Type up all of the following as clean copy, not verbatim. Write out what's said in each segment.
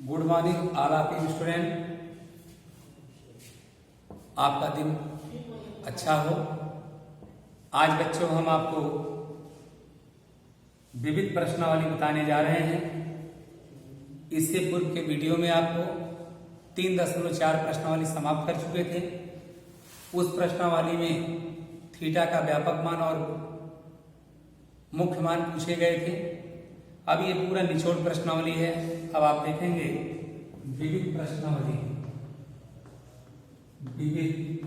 Good morning all of you student. आपका दिन अच्छा हो। आज बच्चों हम आपको विविध प्रश्नावली बताने जा रहे हैं। इससे पूर्व के वीडियो में आपको 3.4 प्रश्नावली समाप्त कर चुके थे। उस प्रश्नावली में थीटा का व्यापक मान और मुख्य मान पूछे गए थे। अब ये पूरा निचोड़ प्रश्नावली है। अब आप देखेंगे विविध प्रश्नावली, विविध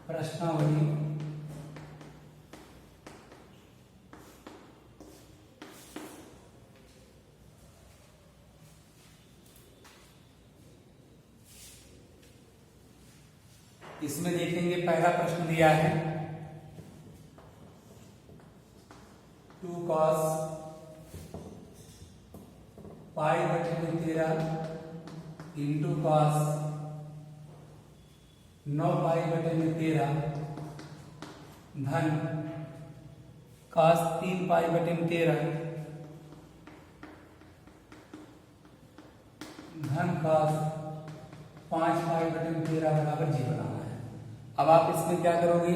प्रश्नावली इसमें देखेंगे पहला प्रश्न दिया है 2 cos पाई बटे में 13 इंटू कॉस 9 पाई बटे में 13 धन कॉस 3 पाई बटे में 13 धन कॉस 5 पाई बटे में 13 बराबर जी बनाना है। अब आप इसमें क्या करोगे,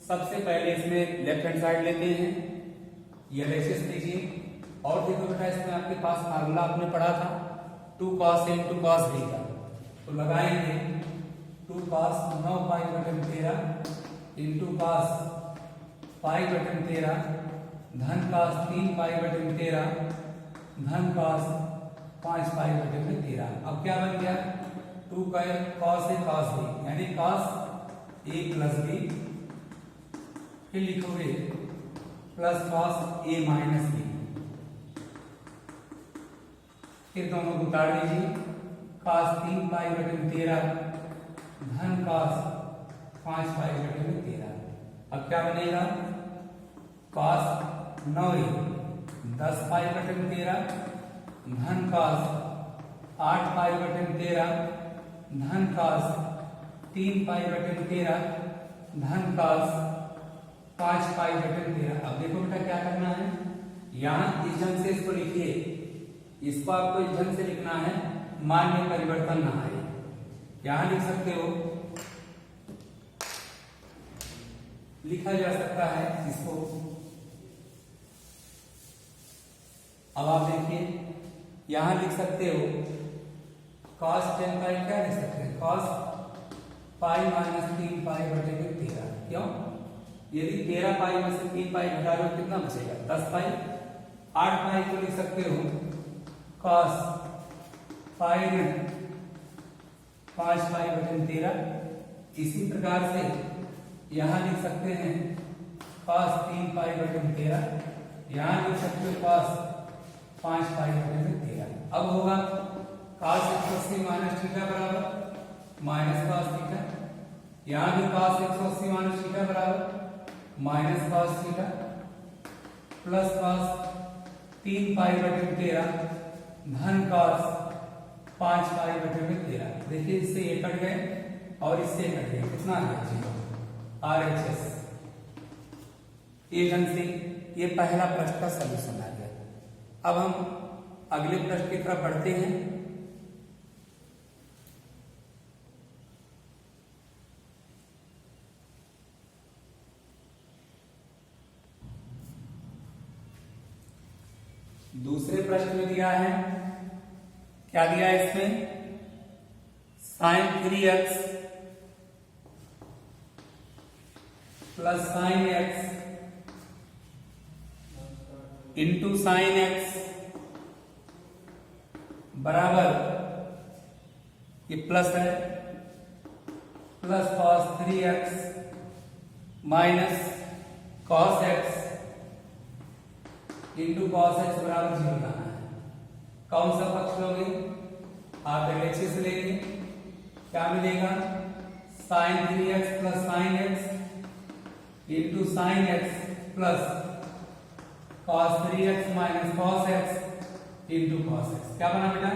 सबसे पहले इसमें लेफ्ट हैंड साइड लेते हैं, ये एलएचएस लीजिए और देखो बेटा इसमें आपके पास फार्मूला आपने पढ़ा था 2 cos A into cos B का, तो लगाएंगे 2 cos 9 पाई बटे में 13 इंटू कॉस पाई बटे में 13 धन कॉस 3 पाई बटे में 13 धन कॉस 5 पाई बटे में 13। अब क्या बन गया 2 cos A cos B यानी cos A प्लस B, फिर लिखोगे plus cos A minus B, फिर दोनों को उतार दीजिए cos 3 पाई बटे में 13 धन cos 5 पाई बटे में 13। अब क्या बनेगा cos 9 10 पाई बटे में 13 धन cos 8 पाई बटे में 13 धन cos 3 पाई बटे में 13 धन cos 5 पाई बटे में 13। अब देखो बेटा क्या करना है, यहाँ इस ढंग से इसको लिखिए, इसको आपको इस ढंग से लिखना है मान में परिवर्तन ना आए। यहां लिख सकते हो, लिखा जा सकता है इसको। अब आप देखिए यहां लिख सकते हो cos 10 पाई, क्या लिख सकते हैं cos पाई माइनस 3 पाई बटे में 13। क्यों, यदि 13 पाई में से 3 पाई घटा लो कितना बचेगा 10 पाई। 8 पाई को लिख सकते हो cos पाई में 5 पाई बटे 13। इसी प्रकार से यहां लिख सकते हैं cos 3 पाई बटे 13, यहां लिख सकते हो cos 5 पाई बटे 13। अब होगा cos 180 माइनस थीटा बराबर माइनस cos थीटा, यहां भी cos 180 माइनस थीटा बराबर minus cos theta plus cos 3 पाई बटे 13 धन cos 5 पाई बटे में 13। देखिए इससे ये कट गए और इससे कट गए, कितना आ गया 0 RHS। ये ढंग से ये पहला प्रश्न का सलूशन आ गया। अब हम अगले प्रश्न की तरफ बढ़ते हैं। दूसरे प्रश्न में दिया है, क्या दिया है इसमें sin 3x plus sin x into sin x बराबर, ये प्लस है, plus cos 3x minus cos x into cos x बराबर 0 लाना है। कौन सा पक्ष लोगे, आप एलएचएस से लेंगे, क्या मिलेगा sin 3x plus sin x into sin x plus cos 3x minus cos x into cos x। क्या बना बेटा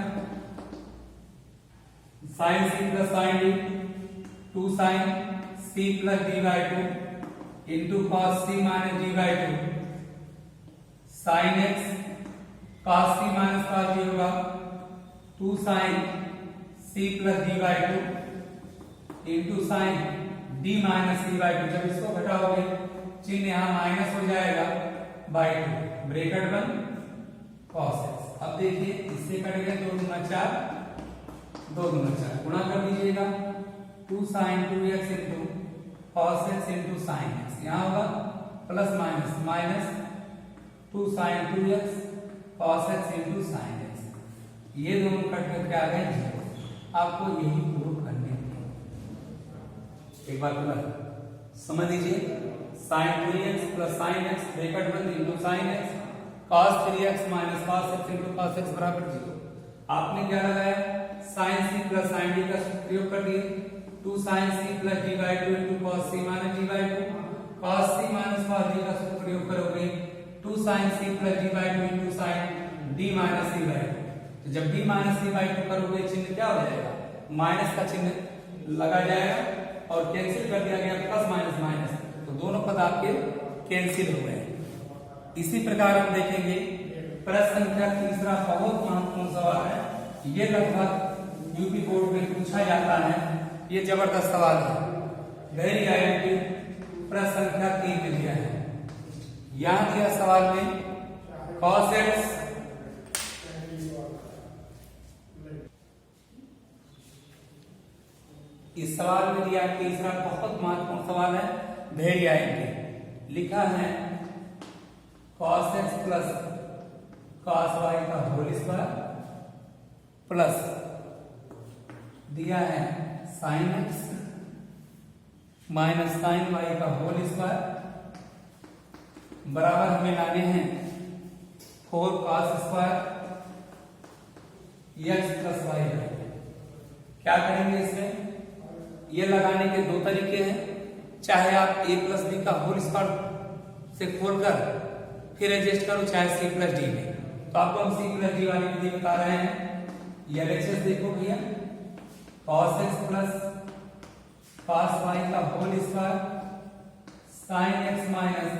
sin c plus sin d 2 sin c plus d by 2 into cos c minus d by 2 sin x cos c minus cos d होगा 2 sine c plus d by 2 into sine d minus c by 2। जब इसको घटाओगे चिन्ह यहाँ minus हो जाएगा by 2 bracket बंद cos x। अब देखिए इससे कट गया 2 दूना 4 2 दूना 4 गुणा कर दीजिएगा 2 sine 2x into cos x into sine x। यहाँ होगा plus minus minus 2 sine 2x cos x into sine x। ये दोनों कट करके आ गए 0। आपको यही प्रूव करने हैं। एक बार पूरा समझ लीजिए sine 3x plus sine x bracket बंद into sine x cos 3x minus cos x into cos x बराबर 0। आपने क्या लगाया sine c plus sine d का प्रयोग कर दिए 2 sine c plus d by 2 into cos c minus d by 2 cos c minus cos d का प्रयोग करोगे 2 sine c plus d by 2 into sine d minus c by 2। तो जब d minus c by 2 करोगे चिन्ह क्या हो जाएगा माइनस का चिन्ह लगा जाएगा और कैंसिल कर दिया गया प्लस माइनस माइनस, तो दोनों पद आपके कैंसिल हो गए। इसी प्रकार हम देखेंगे प्रश्न संख्या तीसरा बहुत महत्वपूर्ण सवाल है। ये लगभग यूपी बोर्ड में पूछा जाता है। ये जबरदस्त सवाल है। वेरी आईएमपी प्रश्न संख्या 3 में दिया है। यहाँ दिया सवाल में cos x इस सवाल में दिया तीसरा बहुत महत्वपूर्ण सवाल है। वेरी आईएमपी लिखा है cos x plus cos y का होल स्क्वायर प्लस दिया है sin x minus sin y का होल स्क्वायर बराबर हमें लाने हैं 4 cos square x plus y। क्या करेंगे इसमें ये लगाने के दो तरीके हैं। चाहे आप a प्लस b का होल स्क्वायर से खोलकर फिर एडजस्ट करो, चाहे c प्लस d में। तो आपको हम c प्लस d वाली विधि बता रहे हैं। ये एलएचएस देखो भैया cos x plus cos y का whole square sin x minus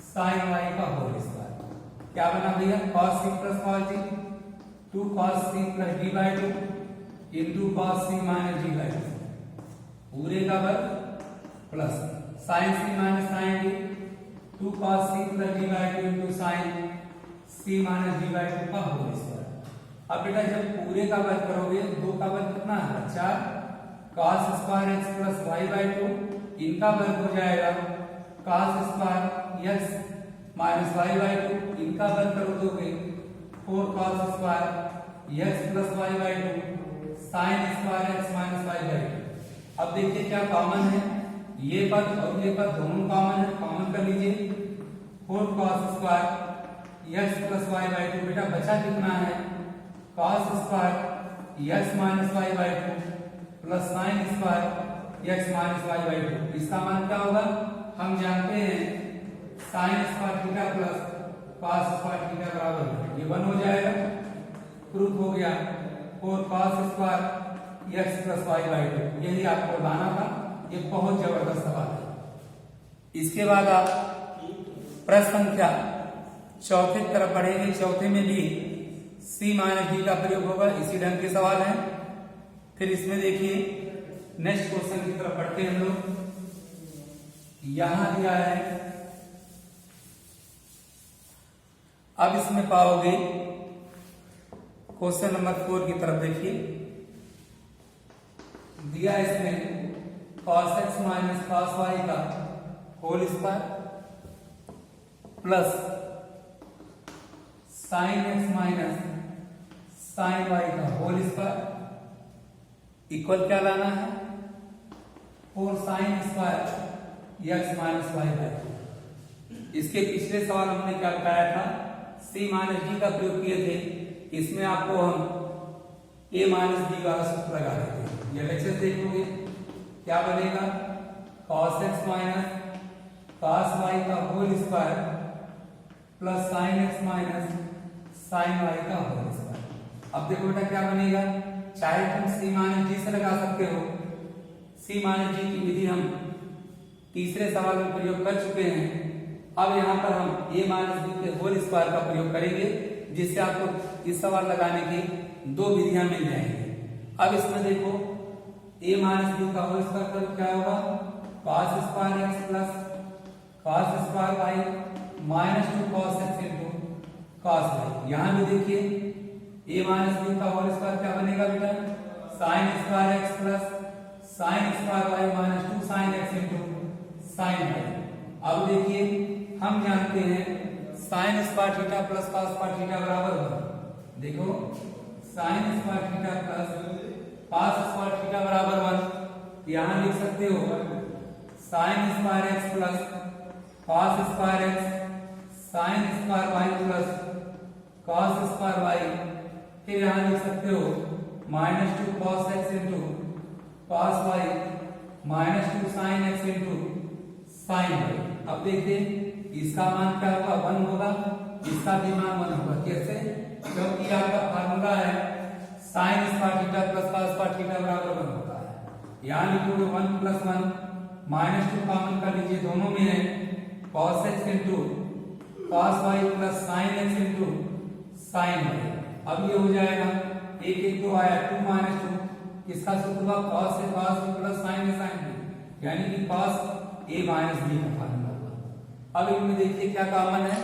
sin y का होल स्क्वायर। क्या बना भैया cos c plus cos d 2 cos c plus d by 2 into cos c minus d by 2 पूरे का वर्ग plus sin c minus sin d 2 cos c plus d by 2 into sin c minus d by 2 का whole square. अब बेटा जब पूरे का वर्ग करोगे 2 का वर्ग कितना है 4 cos square x plus y by 2 इनका वर्ग हो जाएगा cos square x minus y by 2 इनका वर्ग कर दोगे 4 cos square x plus y by 2 sin square x minus y by 2। अब देखिए क्या कॉमन है, ये पद और ये पद दोनों कॉमन है। कॉमन कर लीजिए 4 cos square x plus y by 2। बेटा बचा कितना है cos square x minus y by 2 plus sin square x minus y by 2। इसका मान क्या होगा हम जानते हैं sin square theta plus cos square theta बराबर ये 1 हो जाएगा। प्रूफ हो गया 4 cos square x plus y by 2। यही आपको लाना था। ये बहुत जबरदस्त सवाल है। इसके बाद आप प्रश्न संख्या चौथे की तरफ बढ़ेंगे। चौथे में भी c माइनस d का प्रयोग होगा। इसी ढंग के सवाल है। फिर इसमें देखिए नेक्स्ट क्वेश्चन की तरफ बढ़ते हैं हम लोग। यहां दिया है, अब इसमें पाओगे क्वेश्चन नंबर 4 की तरफ देखिए। दिया इसमें cos x minus cos y का whole square plus sin x minus sin y का होल स्क्वायर इक्वल क्या लाना है 4 sin square x minus y by 2। इसके पिछले सवाल हमने क्या बताया था c माइनस d का प्रयोग किए थे। इसमें आपको हम a माइनस d का सूत्र लगा रहे थे। ये लेक्चर देखोगे क्या बनेगा cos x minus cos y का whole square plus sin x minus sin y का होल स्क्वायर। अब देखो बेटा क्या बनेगा, चाहे तुम c माइनस d से लगा सकते हो। c माइनस d की विधि हम तीसरे सवाल में प्रयोग कर चुके हैं। अब यहाँ पर हम a माइनस d के होल स्क्वायर का प्रयोग करेंगे जिससे आपको इस सवाल लगाने की 2 विधियां मिल जाएंगी। अब इसमें देखो a माइनस बी का होल स्क्वायर करो क्या होगा, cos square x plus cos square y minus 2 cos x into cos y। यहाँ भी देखिए a माइनस बी का होल स्क्वायर क्या बनेगा बेटा, sin square x plus sin square y minus 2 sin x into sin y। अब देखिए हम जानते हैं sin square theta plus cos square theta बराबर 1। देखो sin square theta plus cos square theta बराबर 1। यहाँ लिख सकते हो sin square x plus cos square x sin square y plus cos square y। फिर यहाँ लिख सकते हो minus 2 cos x into cos y minus 2 sin x into sin y। अब देखिए इसका मान क्या होगा, 1 होगा, इसका भी मान 1 होगा। कैसे, क्योंकि आपका फार्मूला है sin square theta plus cos square theta बराबर 1 होता है। यहाँ लिखोगे 1 प्लस 1 माइनस 2 कॉमन कर लीजिए, दोनों में है cos x into cos y plus sin x into sin y। अब ये हो जाएगा 1 1 2 आया 2 माइनस 2, किसका सूत्र हुआ cos से cos प्लस sin से sin b, यानी कि cos a माइनस b का फार्मूला। अब इनमें देखिए क्या कॉमन है,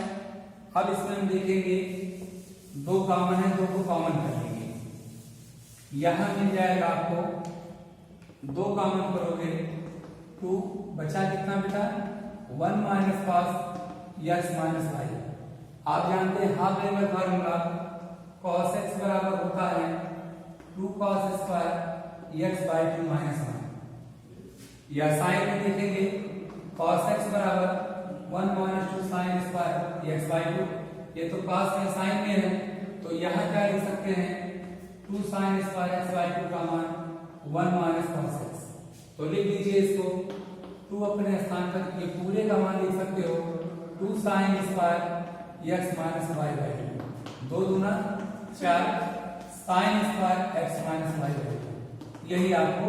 अब इसमें हम देखेंगे 2 कॉमन है, 2 को कॉमन कर लेंगे। यहां मिल जाएगा आपको 2 कॉमन करोगे 2, बचा कितना बेटा 1 minus cos x minus y। आप जानते हैं half range formula cos x बराबर होता है 2 cos square x by 2 minus 1। या साइन में देखेंगे cos x बराबर 1 minus 2 sin square x by 2। ये तो cos में साइन में है, तो यहाँ क्या लिख सकते हैं 2 sin स्क्वायर x बाय 2 का मान 1 माइनस cos x। तो लिख लीजिए इसको 2 अपने स्थान पर, ये पूरे का मान लिख सकते हो 2 sin square x minus y by 2, 2 दूना 4 sin square x minus y by 2। यही आपको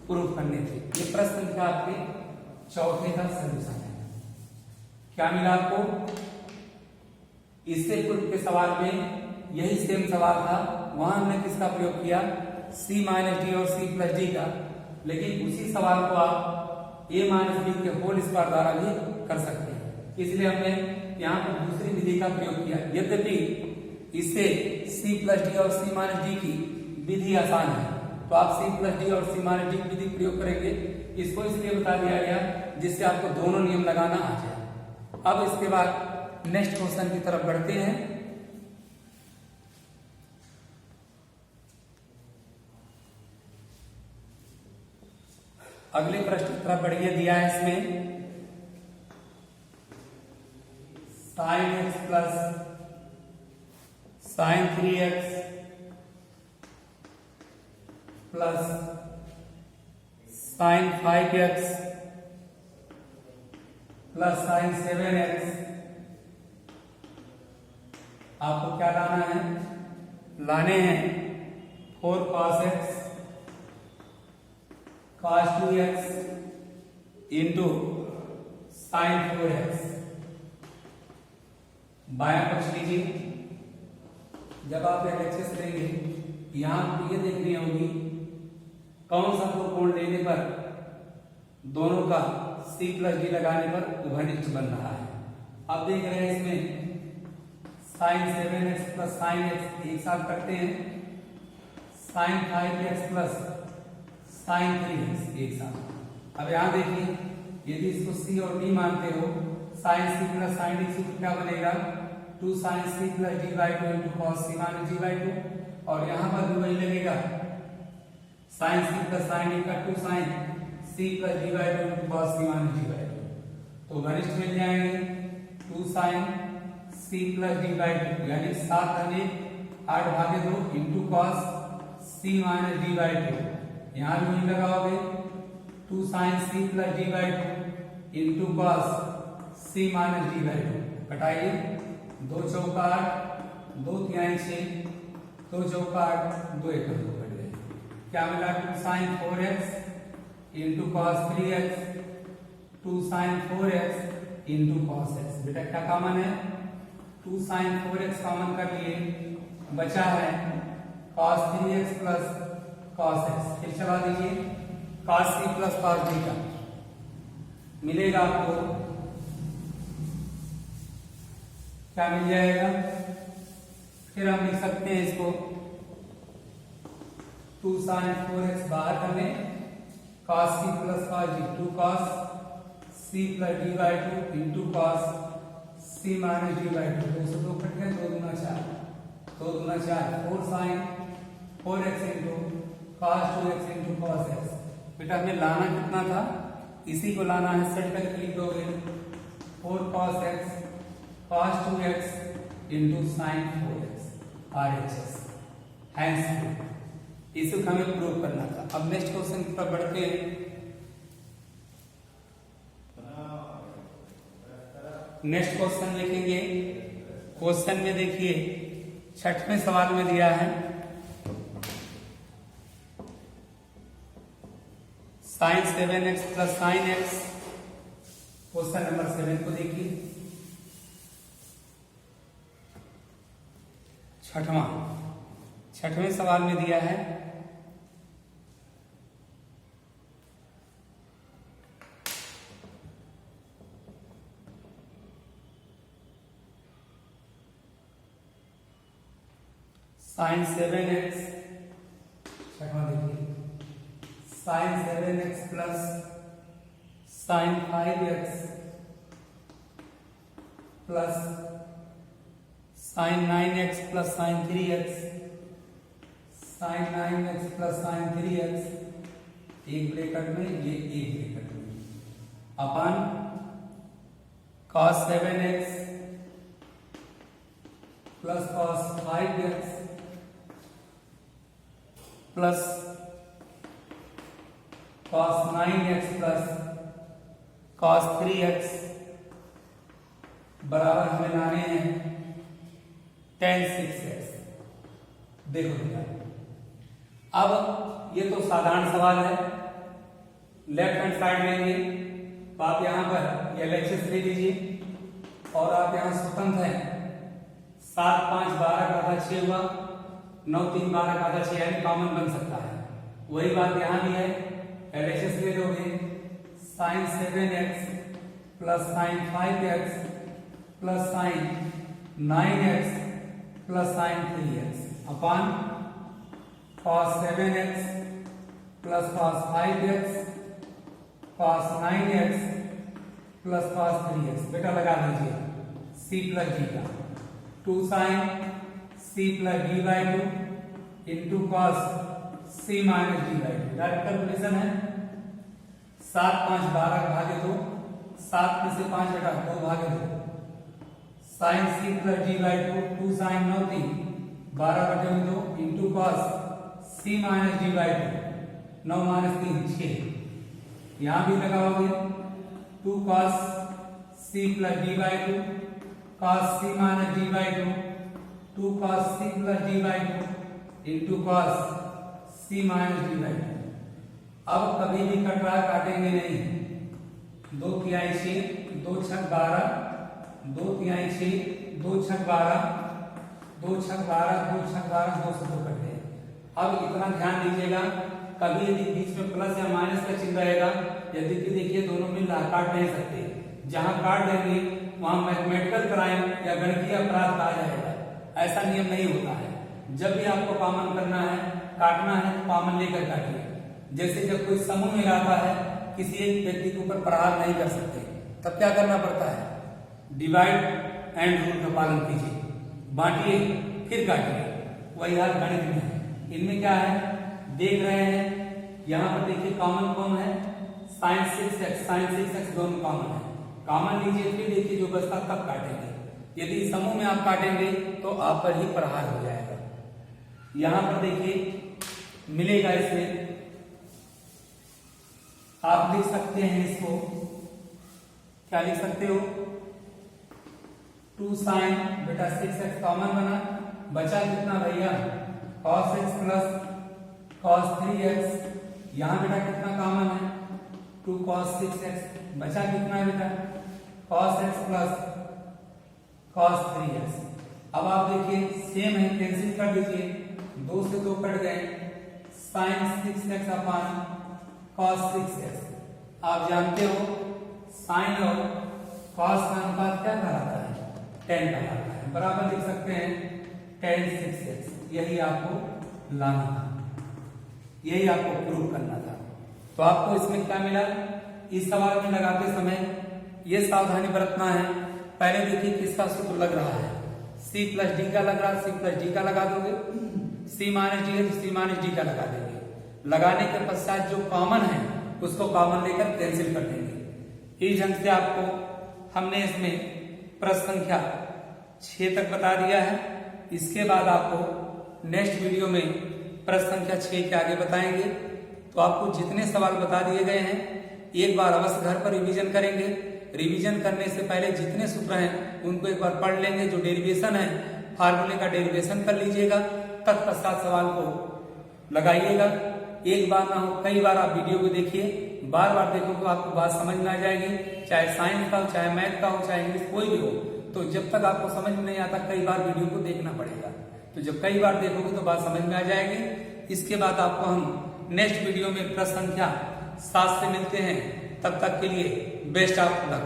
प्रूफ करने थे। ये प्रश्न का आपके चौथे का सलूशन है। क्या मिला आपको, इससे पूर्व के सवाल में यही सेम सवाल था, वहां हमने किसका प्रयोग किया c माइनस डी और c प्लस डी का, लेकिन उसी सवाल को आप a माइनस बी के होल स्क्वायर द्वारा भी कर सकते हैं। इसलिए हमने यहाँ पर दूसरी विधि का प्रयोग किया। यद्यपि इससे c प्लस डी और c माइनस डी की विधि आसान है, तो आप c प्लस डी और c माइनस डी की विधि प्रयोग करेंगे। इसको इसलिए बता दिया गया जिससे आपको दोनों नियम लगाना आ जाए। अब इसके बाद नेक्स्ट क्वेश्चन की तरफ बढ़ते हैं। अगले प्रश्न की तरफ बढ़िए, दिया है इसमें sin x plus sin 3x plus sin 5x plus sin 7x। आपको क्या लाना है, लाने हैं 4 cos x cos 2x into sin 4x। बायां पक्ष लीजिए, जब आप एलएचएस लेंगे यहां ये देखनी होगी कौन सा दो कोण लेने पर दोनों का c प्लस डी लगाने पर उभयनिष्ठ बन रहा है। अब देख रहे हैं इसमें sin 7x plus sin x एक साथ करते हैं, sin 5x plus sin 3x एक साथ। अब यहाँ देखिए यदि इसको c और d मानते हो, sin c plus sin d सूत्र क्या बनेगा 2 sin c plus d by 2 into cos c minus d by 2। और यहाँ पर भी वही लगेगा sin c plus sin d का 2 sin c plus d by 2 into cos c minus d by 2। तो घनिष्ठ मिल जाएंगे 2 sin c plus d by 2, यानी 7 घने 8 भागे 2 into cos c minus d by 2। यहाँ भी वही लगाओगे 2 sin c plus d by 2 into cos c minus d by 2। कटाइए 2 चौका 8, 2 तिहाई 6, 2 चौका 8, 2 एकम 2 कट गए। क्या मिला 2 sin 4x into cos 3x, 2 sin 4x into cos x। बेटा क्या कॉमन है, 2 sin 4x कॉमन कर लिए, बचा है cos 3x plus cos x। फिर चला दीजिए cos c plus cos d का मिलेगा आपको, क्या मिल जाएगा? फिर हम लिख सकते हैं इसको 2 sin 4x बाहर कर लें, cos c plus cos d, 2 cos c plus d by 2 into cos c minus d by 2, 2 से 2 कट गए, 2 दूना 4, 2 दूना 4, 4 sin 4x into cos 2x into cos x। बेटा हमें लाना कितना था, इसी को लाना है, सेट करके लिख दोगे 4 cos x cos 2x into sin 4x RHS, hence इसे हमें प्रूव करना था। अब नेक्स्ट क्वेश्चन की तरफ बढ़ते हैं। नेक्स्ट क्वेश्चन लिखेंगे। क्वेश्चन में देखिए 6वें सवाल में दिया है sin 7x plus sin x। Question number 7 को देखिए, 6वें सवाल में दिया है sin 7x, देखिए sin 7x plus sin 5x plus sin 9x plus sin 3x, sin 9x plus sin 3x, एक ब्रैकेट में ये एक ब्रैकेट में, अपन cos 7x plus cos 5x plus cos 9x plus cos 3x बराबर हमें लाने हैं tan 6x। देखो बेटा, अब ये तो साधारण सवाल है, लेफ्ट हैंड साइड लेंगे तो आप यहां पर LHS ले लीजिए और आप यहां स्वतंत्र हैं, 7 5 12 का आधा 6 हुआ, 9 3 12 का आधा 6, यानी कॉमन बन सकता है। वही बात यहां भी है, LHS ले लोगे sin 7x plus sin 5x plus sin 9x plus sin 3x upon cos 7x plus cos 5x cos 9x plus cos 3x। बेटा लगा दीजिए c प्लस d का, 2 sin c plus d by 2 into cos c minus d by 2। Direct calculation है, 7 5 12 भागे 2, 7 में से 5 बेटा 2 भागे 2, sin c plus d by 2, 2 sin 9 3 12 बटे 2 into cos c minus d by 2, 9 minus 3 6, यहां भी लगाओगे 2 cos c plus d by 2 cos c minus d by 2, 2 cos c plus d by 2 into cos c minus d by 2। अब कभी भी कटरा काटेंगे नहीं, 2 तिहाई 6, 2 छक 12, 2 तिहाई 6, 2 छक 12, 2 छक 12, 2 छक 12, 2 से 2 कट गए। अब इतना ध्यान दीजिएगा, कभी यदि बीच में प्लस या माइनस का चिन्ह रहेगा, यदि कि देखिए दोनों मिल रहा, काट नहीं सकते, जहां काट देंगे वहां मैथमेटिकल क्राइम या गणितीय अपराध कहा जाएगा। ऐसा नियम नहीं होता है। जब भी आपको कॉमन करना है, काटना है, तो कॉमन लेकर काटिए। जैसे जब कोई समूह में रहता है, किसी एक व्यक्ति के ऊपर प्रहार नहीं कर सकते, तब क्या करना पड़ता है? डिवाइड एंड रूल का पालन कीजिए, बांटिए फिर काटिए। वही हाल गणित में है। इनमें क्या है देख रहे हैं, यहाँ पर देखिए कॉमन कौन है, sin 6x दोनों कॉमन है, कॉमन लीजिए, फिर देखिए जो बचता तब काटेंगे। यदि समूह में आप काटेंगे तो आप पर ही प्रहार हो जाएगा। यहाँ पर देखिए मिलेगा, इसमें आप लिख सकते हैं, इसको क्या लिख सकते हो, 2 sin बेटा 6x कॉमन बना, बचा कितना भैया cos x plus cos 3x, यहाँ बेटा कितना कॉमन है 2 cos 6x, बचा कितना है बेटा cos x plus cos 3x। अब आप देखिए सेम है, कैंसिल कर दीजिए, 2 से 2 कट गए, sin 6x अपान cos 6x। आप जानते हो sin और cos का अनुपात क्या कहलाता है? 10 कहलाता है। बराबर लिख सकते हैं tan 6x। यही आपको लाना था, यही आपको प्रूव करना था। तो आपको इसमें क्या मिला? इस सवाल में लगाते समय ये सावधानी बरतना है। पहले देखिए किसका सूत्र लग रहा है, c प्लस डी का लग रहा है, c प्लस डी का लगा दोगे, c माइनस डी है तो c माइनस डी का लगा देंगे। लगाने के पश्चात जो कॉमन है उसको कॉमन लेकर कैंसिल कर देंगे। इस ढंग से आपको हमने इसमें प्रश्न संख्या 6 तक बता दिया है। इसके बाद आपको नेक्स्ट वीडियो में प्रश्न संख्या 6 के आगे बताएंगे। तो आपको जितने सवाल बता दिए गए हैं एक बार अवश्य घर पर रिवीजन करेंगे। रिवीजन करने से पहले जितने सूत्र हैं उनको एक बार पढ़ लेंगे। जो डेरिवेशन है फार्मूले का डेरिवेशन कर लीजिएगा, तत्पश्चात सवाल को लगाइएगा। एक बार ना हो कई बार आप वीडियो को देखिए, बार बार देखो तो आपको बात समझ में आ जाएगी। चाहे साइंस का हो, चाहे मैथ का हो, चाहे इंग्लिश कोई भी हो, तो जब तक आपको समझ में नहीं आता कई बार वीडियो को देखना पड़ेगा। तो जब कई बार देखोगे तो बात समझ में आ जाएगी। इसके बाद आपको हम नेक्स्ट वीडियो में प्रश्न संख्या 7 से मिलते हैं। तब तक के लिए बेस्ट ऑफ लक।